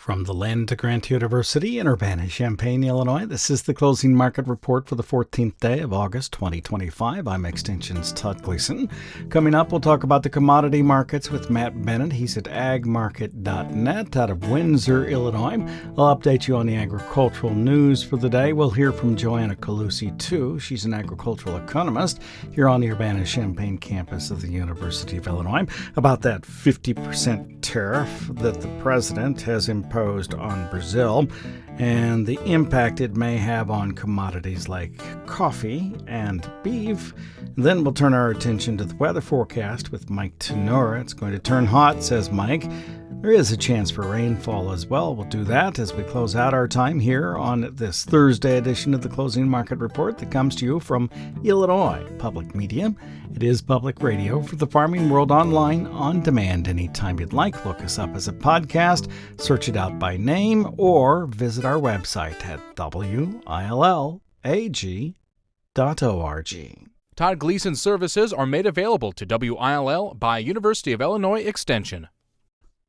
From the land to Grant University in Urbana-Champaign, Illinois, this is the closing market report for the 14th day of August 2025. I'm Extension's Todd Gleason. Coming up, we'll talk about the commodity markets with Matt Bennett. He's at agmarket.net out of Windsor, Illinois. I'll update you on the agricultural news for the day. We'll hear from Joana Colussi, too. She's an agricultural economist here on the Urbana-Champaign campus of the University of Illinois about that 50% tariff that the president has imposed on Brazil and the impact it may have on commodities like coffee and beef. And then we'll turn our attention to the weather forecast with Mike Tannura. It's going to turn hot, says Mike. There is a chance for rainfall as well. We'll do that as we close out our time here on this Thursday edition of the Closing Market Report that comes to you from Illinois Public Media. It is public radio for the farming world, online, on demand, anytime you'd like. Look us up as a podcast, search it out by name, or visit our website at willag.org. Todd Gleason services are made available to WILL by University of Illinois Extension.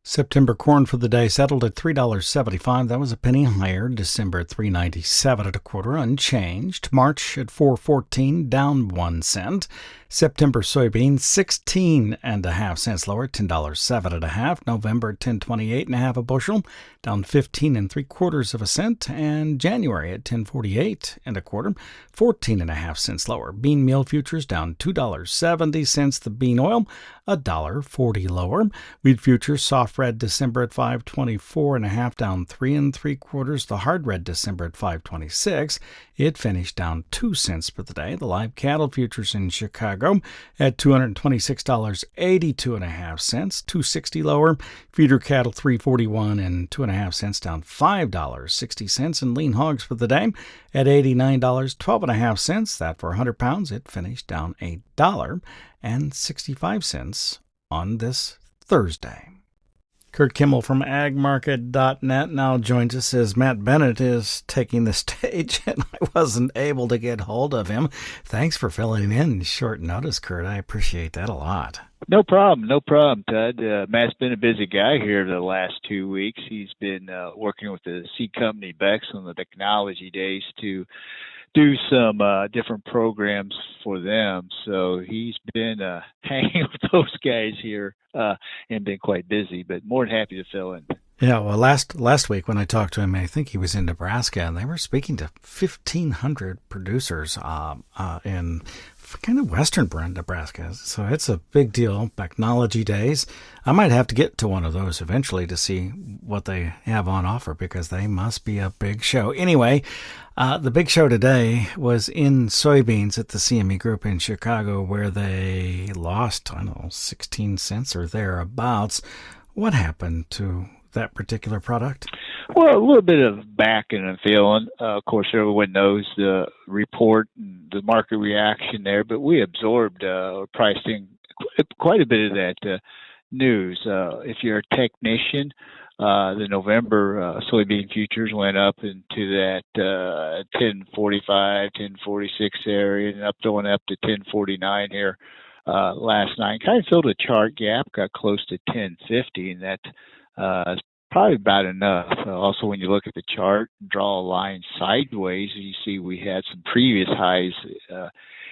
September corn for the day settled at $3.75. That was a penny higher. December at $3.97 at a quarter, unchanged. March at $4.14, down 1 cent. September soybeans 16.5 cents lower, $10.07 at a half. November at $10.28.5 a bushel, down 15.75 cents. And January at $10.48 and a quarter, 14.5 cents lower. Bean meal futures down $2.70. The bean oil $1.40 lower. Wheat futures soft red December at $5.24.5, down 3.75. The hard red December at $5.26. It finished down 2 cents for the day. The live cattle futures in Chicago at $226.82.5, $2.60 lower. Feeder cattle $3.41.25, down $5.60. And lean hogs for the day at $89.12.5. That for 100 pounds. It finished down $1.65 on this Thursday. Curt Kimmel from agmarket.net now joins us as Matt Bennett is taking the stage, and I wasn't able to get hold of him. Thanks for filling in short notice, Curt. I appreciate that a lot. No problem, Todd. Matt's been a busy guy here the last 2 weeks. He's been working with the seed company Bex on the technology days to do some different programs for them. So he's been hanging with those guys here and been quite busy, but more than happy to fill in. Yeah, well, last week when I talked to him, I think he was in Nebraska, and they were speaking to 1,500 producers in kind of western Nebraska. So it's a big deal. Technology days. I might have to get to one of those eventually to see what they have on offer, because they must be a big show. Anyway, the big show today was in soybeans at the CME Group in Chicago, where they lost, 16 cents or thereabouts. What happened to that particular product? Well, a little bit of backing and feeling. Of course, everyone knows the report and the market reaction there, but we absorbed pricing quite a bit of that news. If you're a technician, the November soybean futures went up into that 1045, 1046 area, and going up to 1049 here last night. Kind of filled a chart gap, got close to 1050, and that is probably about enough. Also, when you look at the chart and draw a line sideways, you see we had some previous highs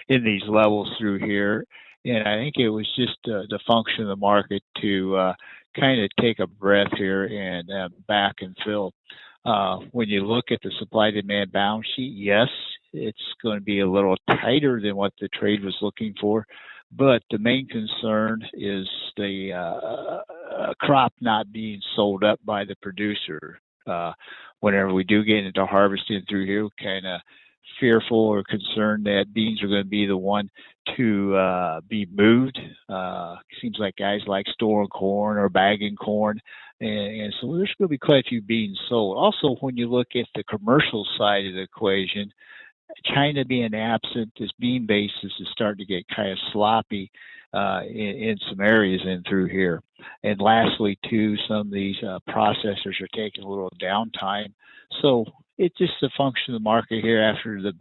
in these levels through here. And I think it was just the function of the market to kind of take a breath here and back and fill. When you look at the supply-demand balance sheet, yes, it's going to be a little tighter than what the trade was looking for. But the main concern is the crop not being sold up by the producer. Whenever we do get into harvesting through here, we're kind of fearful or concerned that beans are going to be the one to be moved. Seems like guys like storing corn or bagging corn. And so there's going to be quite a few beans sold. Also, when you look at the commercial side of the equation, China being absent, this bean basis is starting to get kind of sloppy in some areas in through here. And lastly, too, some of these processors are taking a little downtime. So it's just a function of the market here after the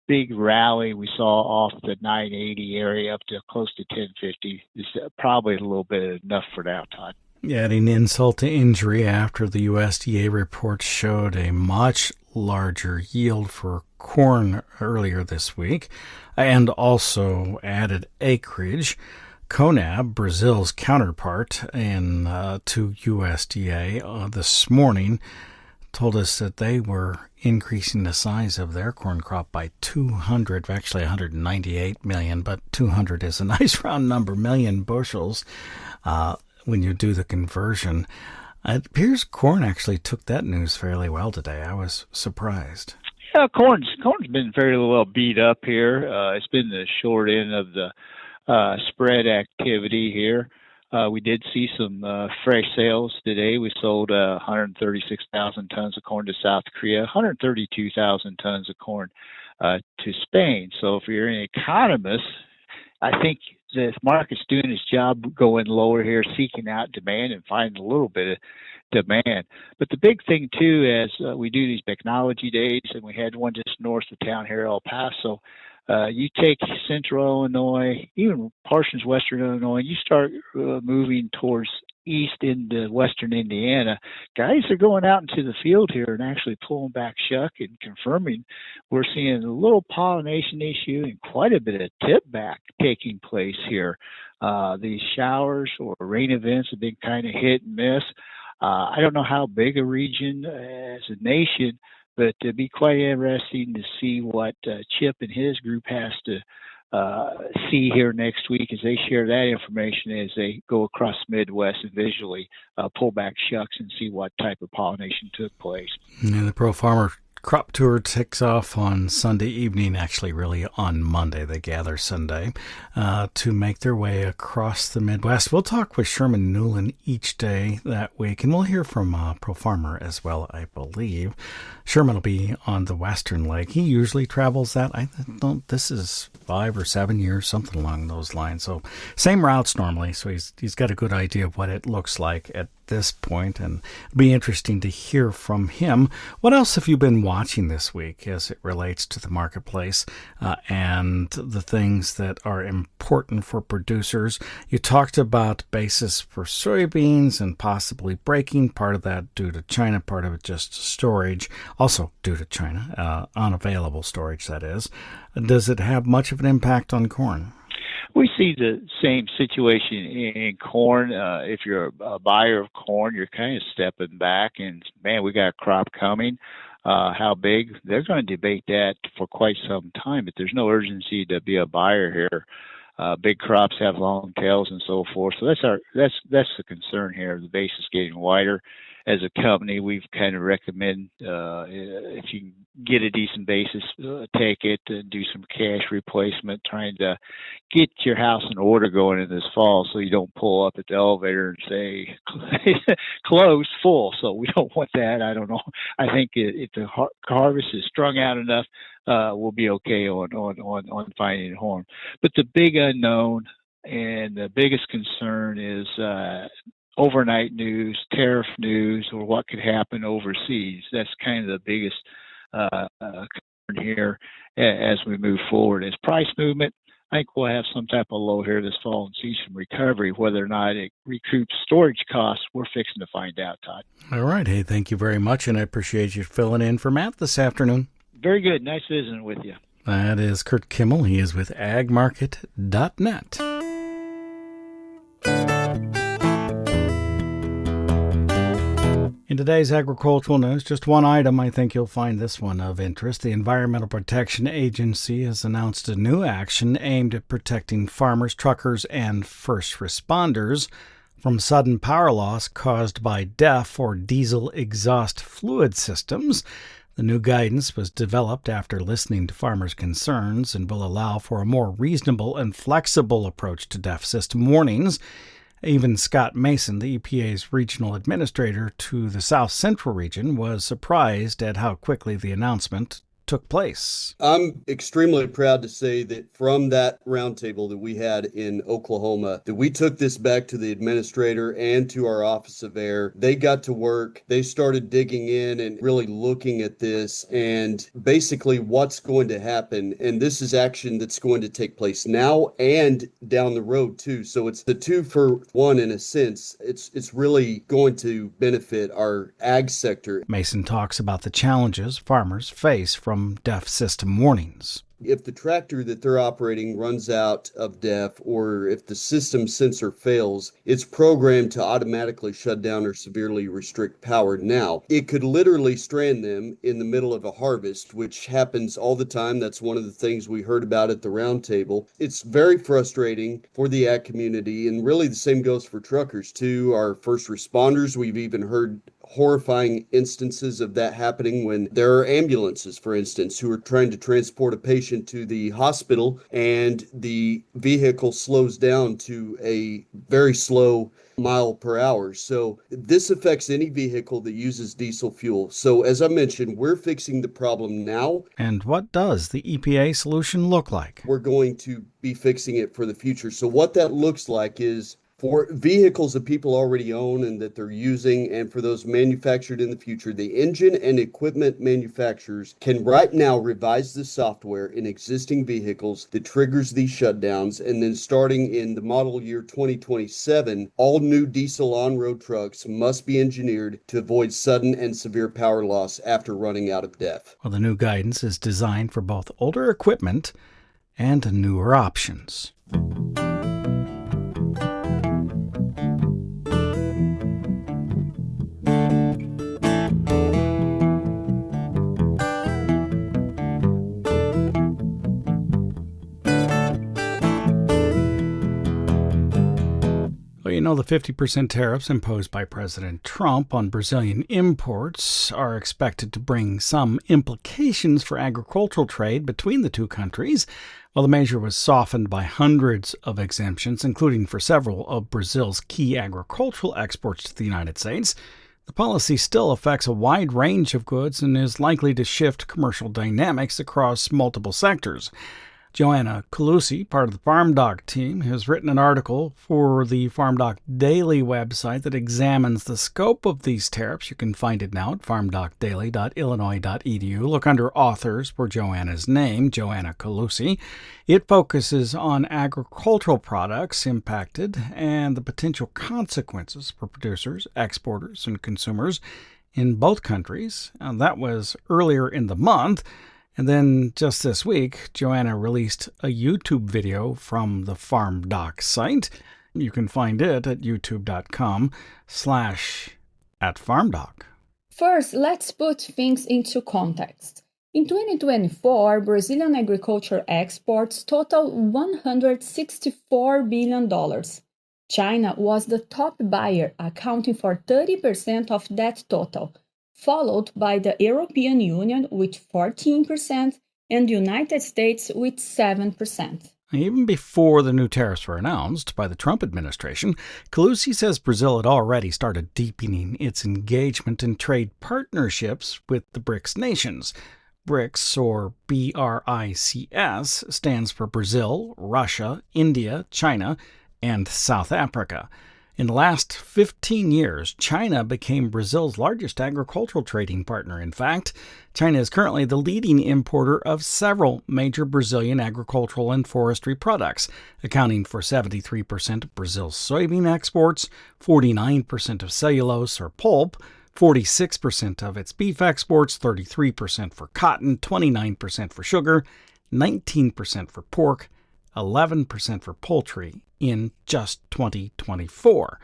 big rally we saw off the 980 area up to close to 1050. Is probably a little bit enough for now, Todd. Adding insult to injury after the USDA report showed a much larger yield for corn earlier this week and also added acreage. CONAB, Brazil's counterpart to USDA this morning, told us that they were increasing the size of their corn crop by 198 million, but 200 is a nice round number, million bushels when you do the conversion. It appears corn actually took that news fairly well today. I was surprised. Yeah, corn's been fairly well beat up here. It's been the short end of the spread activity here. We did see some fresh sales today. We sold 136,000 tons of corn to South Korea, 132,000 tons of corn to Spain. So if you're an economist, I think the market's doing its job going lower here, seeking out demand and finding a little bit of demand. But the big thing, too, as we do these technology days, and we had one just north of town here, El Paso, you take central Illinois, even portions of western Illinois, you start moving towards east into western Indiana. Guys are going out into the field here and actually pulling back shuck and confirming we're seeing a little pollination issue and quite a bit of tip back taking place here. These showers or rain events have been kind of hit and miss. I don't know how big a region as a nation, but it'd be quite interesting to see what Chip and his group has to see here next week as they share that information as they go across the Midwest and visually pull back shucks and see what type of pollination took place. And the Pro Farmer Crop Tour takes off on Sunday evening, actually really on Monday. They gather Sunday to make their way across the Midwest. We'll talk with Sherman Newland each day that week, and we'll hear from Pro Farmer as well, I believe. Sherman will be on the Western Leg. He usually travels that. This is 5 or 7 years, something along those lines. So same routes normally. So he's got a good idea of what it looks like at this point, and it'll be interesting to hear from him. What else have you been watching this week as it relates to the marketplace and the things that are important for producers? You talked about basis for soybeans and possibly breaking, part of that due to China, part of it just storage, also due to China, unavailable storage, that is. Does it have much of an impact on corn? We see the same situation in corn. If you're a buyer of corn, you're kind of stepping back and, man, we got a crop coming. How big? They're going to debate that for quite some time, but there's no urgency to be a buyer here. Big crops have long tails and so forth. So that's the concern here. The base is getting wider. As a company, we've kind of recommend if you can get a decent basis, take it and do some cash replacement, trying to get your house in order going in this fall so you don't pull up at the elevator and say, close, full. So we don't want that. I don't know. I think if the harvest is strung out enough, we'll be okay on finding corn. But the big unknown and the biggest concern is overnight news, tariff news, or what could happen overseas. That's kind of the biggest concern here as we move forward. As price movement, I think we'll have some type of low here this fall and see some recovery. Whether or not it recoups storage costs, we're fixing to find out, Todd. All right. Hey, thank you very much, and I appreciate you filling in for Matt this afternoon. Very good. Nice visiting with you. That is Curt Kimmel. He is with agmarket.net. In today's agricultural news, just one item. I think you'll find this one of interest. The Environmental Protection Agency has announced a new action aimed at protecting farmers, truckers, and first responders from sudden power loss caused by DEF or diesel exhaust fluid systems. The new guidance was developed after listening to farmers' concerns and will allow for a more reasonable and flexible approach to DEF system warnings. Even Scott Mason, the EPA's regional administrator to the South Central region, was surprised at how quickly the announcement took place. I'm extremely proud to say that from that roundtable that we had in Oklahoma, that we took this back to the administrator and to our Office of Air. They got to work. They started digging in and really looking at this and basically what's going to happen. And this is action that's going to take place now and down the road too. So it's the two for one in a sense. It's really going to benefit our ag sector. Mason talks about the challenges farmers face from DEF system warnings. If the tractor that they're operating runs out of DEF, or if the system sensor fails, it's programmed to automatically shut down or severely restrict power. Now, it could literally strand them in the middle of a harvest, which happens all the time. That's one of the things we heard about at the roundtable. It's very frustrating for the ag community, and really the same goes for truckers too, our first responders. We've even heard horrifying instances of that happening when there are ambulances, for instance, who are trying to transport a patient to the hospital and the vehicle slows down to a very slow mile per hour. So this affects any vehicle that uses diesel fuel. So as I mentioned, we're fixing the problem now. And what does the EPA solution look like? We're going to be fixing it for the future. So what that looks like is for vehicles that people already own and that they're using, and for those manufactured in the future, the engine and equipment manufacturers can right now revise the software in existing vehicles that triggers these shutdowns. And then starting in the model year 2027, all new diesel on-road trucks must be engineered to avoid sudden and severe power loss after running out of DEF. Well, the new guidance is designed for both older equipment and newer options. Well, the 50% tariffs imposed by President Trump on Brazilian imports are expected to bring some implications for agricultural trade between the two countries. While the measure was softened by hundreds of exemptions, including for several of Brazil's key agricultural exports to the United States, the policy still affects a wide range of goods and is likely to shift commercial dynamics across multiple sectors. Joana, Colussi, part of the farmdoc team, has written an article for the farmdoc Daily website that examines the scope of these tariffs. You can find it now at farmdocdaily.illinois.edu. Look under authors for Joana's name, Joana Colussi. It focuses on agricultural products impacted and the potential consequences for producers, exporters, and consumers in both countries. That was earlier in the month. And then just this week, Joana released a YouTube video from the FarmDoc site. You can find it at youtube.com/@FarmDoc. First, let's put things into context. In 2024, Brazilian agriculture exports totaled $164 billion. China was the top buyer, accounting for 30% of that total, followed by the European Union with 14% and the United States with 7%. Even before the new tariffs were announced by the Trump administration, Colussi says Brazil had already started deepening its engagement in trade partnerships with the BRICS nations. BRICS, or BRICS, stands for Brazil, Russia, India, China, and South Africa. In the last 15 years, China became Brazil's largest agricultural trading partner. In fact, China is currently the leading importer of several major Brazilian agricultural and forestry products, accounting for 73% of Brazil's soybean exports, 49% of cellulose or pulp, 46% of its beef exports, 33% for cotton, 29% for sugar, 19% for pork, 11% for poultry in just 2024.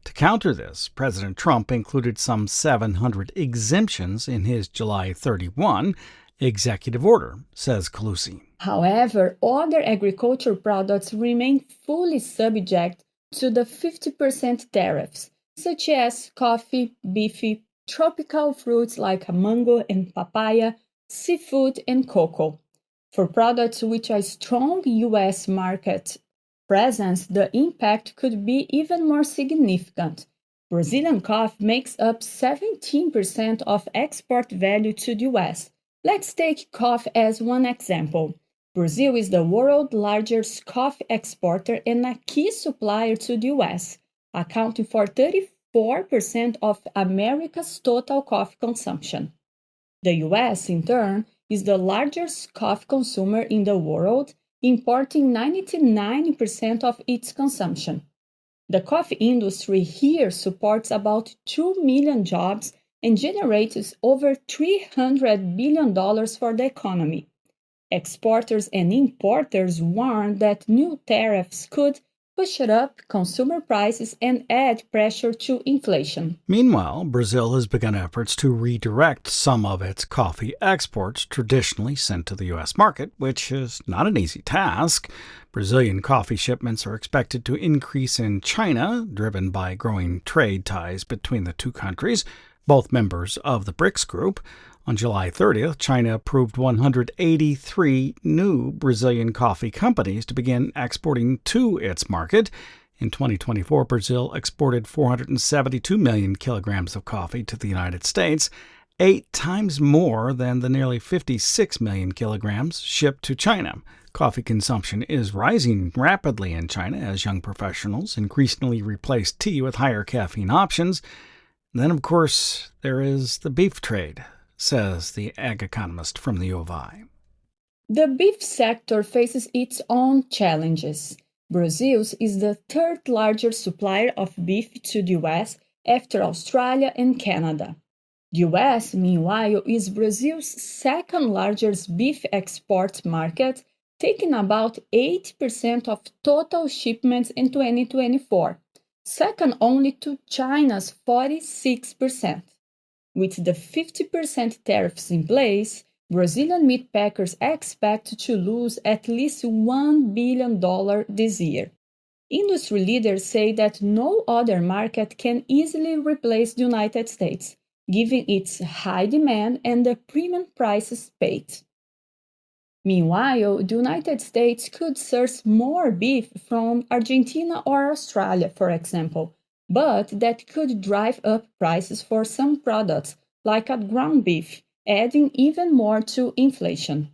To counter this, President Trump included some 700 exemptions in his July 31 executive order, says Colussi. However, other agriculture products remain fully subject to the 50% tariffs, such as coffee, beef, tropical fruits like mango and papaya, seafood, and cocoa. For products with a strong U.S. market presence, the impact could be even more significant. Brazilian coffee makes up 17% of export value to the U.S., Let's take coffee as one example. Brazil is the world's largest coffee exporter and a key supplier to the US, accounting for 34% of America's total coffee consumption. The US, in turn, is the largest coffee consumer in the world, importing 99% of its consumption. The coffee industry here supports about 2 million jobs and generates over $300 billion for the economy. Exporters and importers warn that new tariffs could push up consumer prices and add pressure to inflation. Meanwhile, Brazil has begun efforts to redirect some of its coffee exports traditionally sent to the U.S. market, which is not an easy task. Brazilian coffee shipments are expected to increase in China, driven by growing trade ties between the two countries, both members of the BRICS group. On July 30th, China approved 183 new Brazilian coffee companies to begin exporting to its market. In 2024, Brazil exported 472 million kilograms of coffee to the United States, 8 times more than the nearly 56 million kilograms shipped to China. Coffee consumption is rising rapidly in China as young professionals increasingly replace tea with higher caffeine options. Then, of course, there is the beef trade, says the ag economist from the U of I. The beef sector faces its own challenges. Brazil is the third largest supplier of beef to the US after Australia and Canada. The US, meanwhile, is Brazil's second largest beef export market, taking about 8% of total shipments in 2024, second only to China's 46%. With the 50% tariffs in place, Brazilian meat packers expect to lose at least $1 billion this year. Industry leaders say that no other market can easily replace the United States, given its high demand and the premium prices paid. Meanwhile, the United States could source more beef from Argentina or Australia, for example, but that could drive up prices for some products, like ground beef, adding even more to inflation.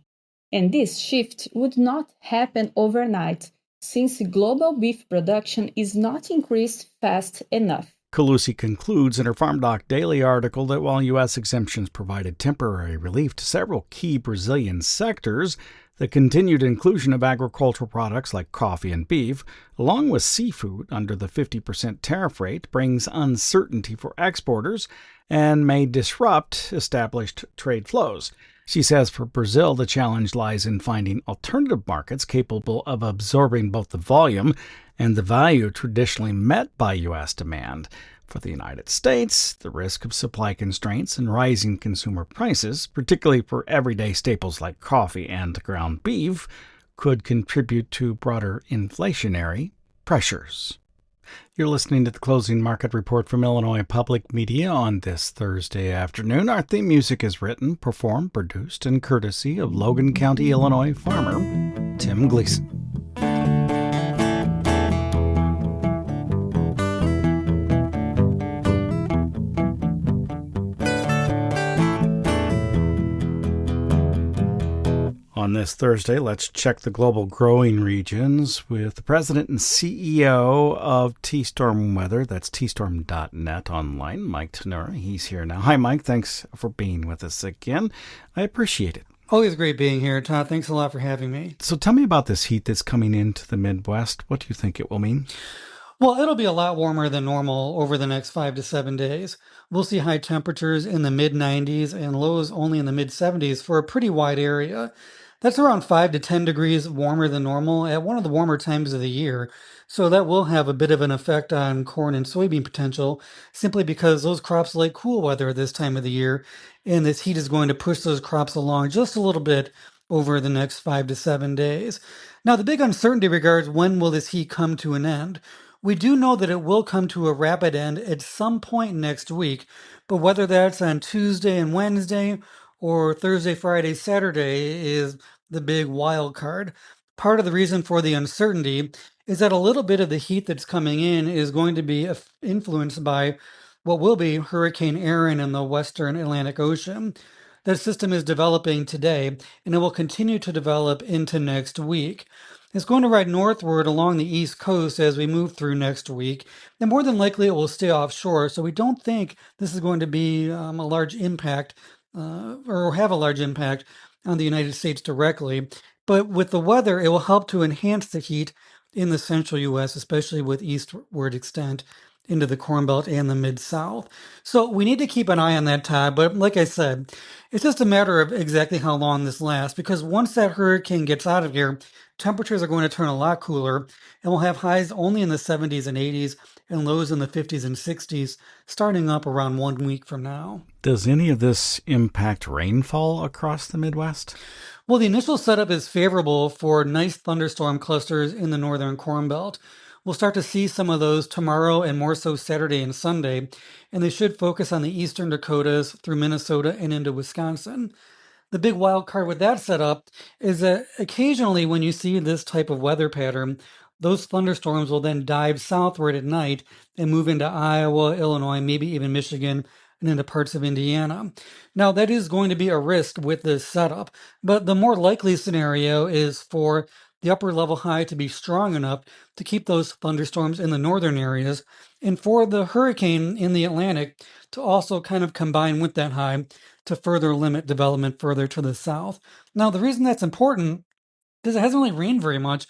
And this shift would not happen overnight, since global beef production is not increased fast enough. Colussi concludes in her FarmDoc Daily article that while U.S. exemptions provided temporary relief to several key Brazilian sectors, the continued inclusion of agricultural products like coffee and beef, along with seafood under the 50% tariff rate, brings uncertainty for exporters and may disrupt established trade flows. She says for Brazil, the challenge lies in finding alternative markets capable of absorbing both the volume and the value traditionally met by U.S. demand. For the United States, the risk of supply constraints and rising consumer prices, particularly for everyday staples like coffee and ground beef, could contribute to broader inflationary pressures. You're listening to the Closing Market Report from Illinois Public Media on this Thursday afternoon. Our theme music is written, performed, produced, and courtesy of Logan County, Illinois farmer Tim Gleason. On this Thursday, let's check the global growing regions with the president and CEO of T-Storm Weather. That's tstorm.net online, Mike Tannura. He's here now. Hi, Mike. Thanks for being with us again. I appreciate it. Always great being here, Todd. Thanks a lot for having me. So tell me about this heat that's coming into the Midwest. What do you think it will mean? Well, it'll be a lot warmer than normal over the next 5 to 7 days. We'll see high temperatures in the mid-90s and lows only in the mid-70s for a pretty wide area. That's around 5 to 10 degrees warmer than normal at one of the warmer times of the year. So that will have a bit of an effect on corn and soybean potential, simply because those crops like cool weather this time of the year, and this heat is going to push those crops along just a little bit over the next 5 to 7 days. Now, the big uncertainty regards when will this heat come to an end. We do know that it will come to a rapid end at some point next week, but whether that's on Tuesday and Wednesday or Thursday, Friday, Saturday is the big wild card. Part of the reason for the uncertainty is that a little bit of the heat that's coming in is going to be influenced by what will be Hurricane Erin in the western Atlantic Ocean. That system is developing today, and it will continue to develop into next week. It's going to ride northward along the east coast as we move through next week, and more than likely it will stay offshore, so we don't think this is going to be a large impact or have a large impact on the United States directly. But with the weather, it will help to enhance the heat in the central U.S., especially with eastward extent into the Corn Belt and the Mid-South. So we need to keep an eye on that, Todd. But like I said, it's just a matter of exactly how long this lasts, because once that hurricane gets out of here, temperatures are going to turn a lot cooler, and we'll have highs only in the 70s and 80s and lows in the 50s and 60s starting up around 1 week from now. Does any of this impact rainfall across the Midwest? Well, the initial setup is favorable for nice thunderstorm clusters in the northern Corn Belt. We'll start to see some of those tomorrow and more so Saturday and Sunday, and they should focus on the eastern Dakotas through Minnesota and into Wisconsin. The big wild card with that setup is that occasionally when you see this type of weather pattern, those thunderstorms will then dive southward at night and move into Iowa, Illinois, maybe even Michigan, and into parts of Indiana. Now, that is going to be a risk with this setup, but the more likely scenario is for the upper level high to be strong enough to keep those thunderstorms in the northern areas, and for the hurricane in the Atlantic to also kind of combine with that high to further limit development further to the south. Now, the reason that's important is it hasn't really rained very much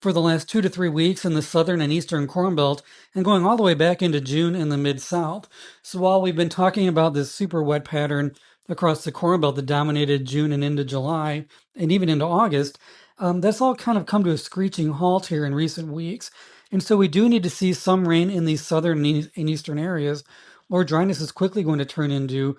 for the last 2 to 3 weeks in the southern and eastern Corn Belt and going all the way back into June in the Mid-South. So while we've been talking about this super wet pattern across the Corn Belt that dominated June and into July and even into August, that's all kind of come to a screeching halt here in recent weeks. And so we do need to see some rain in these southern and eastern areas, or dryness is quickly going to turn into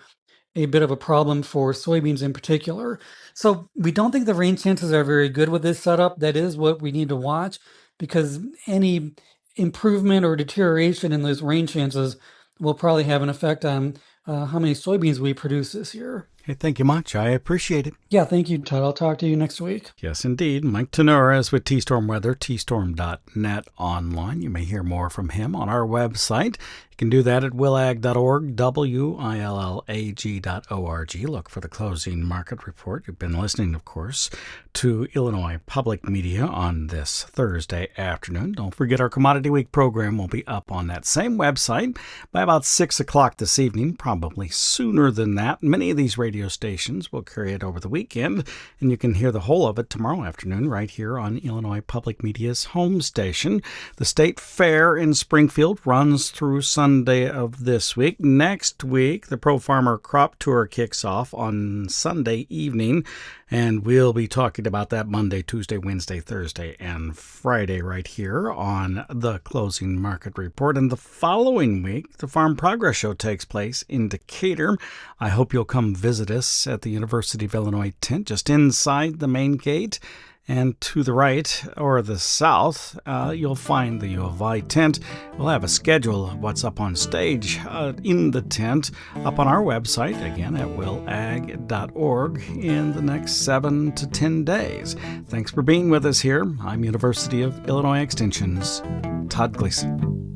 a bit of a problem for soybeans in particular. So we don't think the rain chances are very good with this setup. That is what we need to watch, because any improvement or deterioration in those rain chances will probably have an effect on how many soybeans we produce this year. Hey, thank you much. I appreciate it. Yeah, thank you, Todd. I'll talk to you next week. Yes, indeed. Mike Tannura is with T-Storm Weather, tstorm.net online. You may hear more from him on our website. You can do that at willag.org, willag.org. Look for the closing market report. You've been listening, of course, to Illinois Public Media on this Thursday afternoon. Don't forget our Commodity Week program will be up on that same website by about 6 o'clock this evening, probably sooner than that. Many of these radio stations will carry it over the weekend, and you can hear the whole of it tomorrow afternoon right here on Illinois Public Media's home station. The State Fair in Springfield runs through Sunday of this week. Next week, the Pro Farmer Crop Tour kicks off on Sunday evening, and we'll be talking about that Monday, Tuesday, Wednesday, Thursday, and Friday right here on the Closing Market Report. And the following week, the Farm Progress Show takes place in Decatur. I hope you'll come visit us at the University of Illinois tent just inside the main gate. And to the right or the south, you'll find the U of I tent. We'll have a schedule of what's up on stage in the tent up on our website, again at willag.org, in the next 7 to 10 days. Thanks for being with us here. I'm University of Illinois Extension's Todd Gleason.